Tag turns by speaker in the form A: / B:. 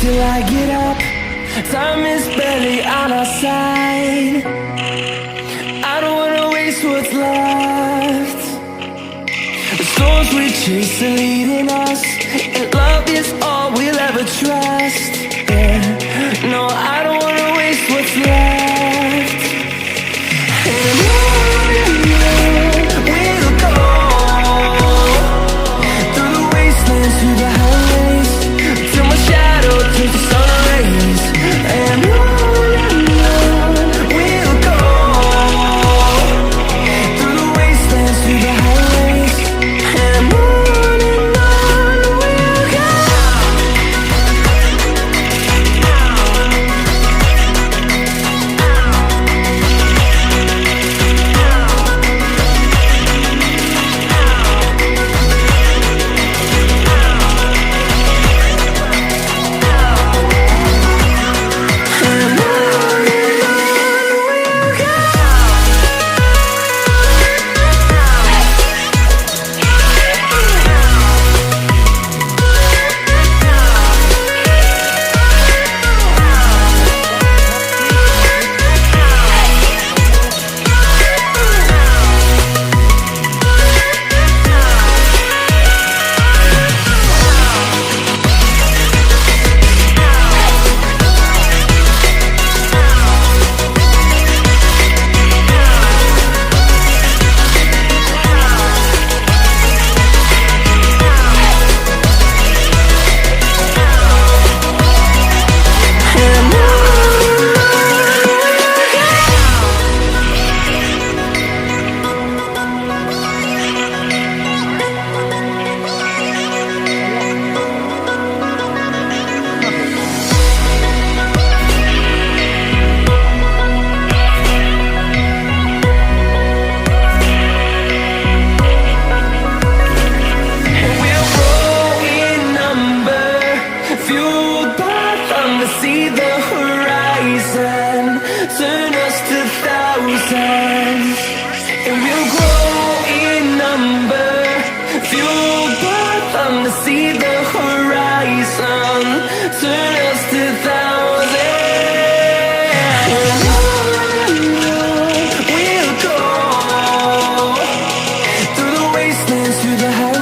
A: till I get up. Time is barely on our side. I don't wanna waste what's left. The storms we chase are leading us, and love is all we'll ever trust. Yeah. No, I don't wanna waste what's left. And on we'll go, through the wastelands, through the highways, till my shadow turns to sun rays. And on we'll go, through the wastelands, through the highways. And on we'll go. See the horizon, turn us to thousands, and we'll grow in number, fueled by thunder. See the horizon, turn us to thousands, and on we'll go, through the wastelands, through the highways.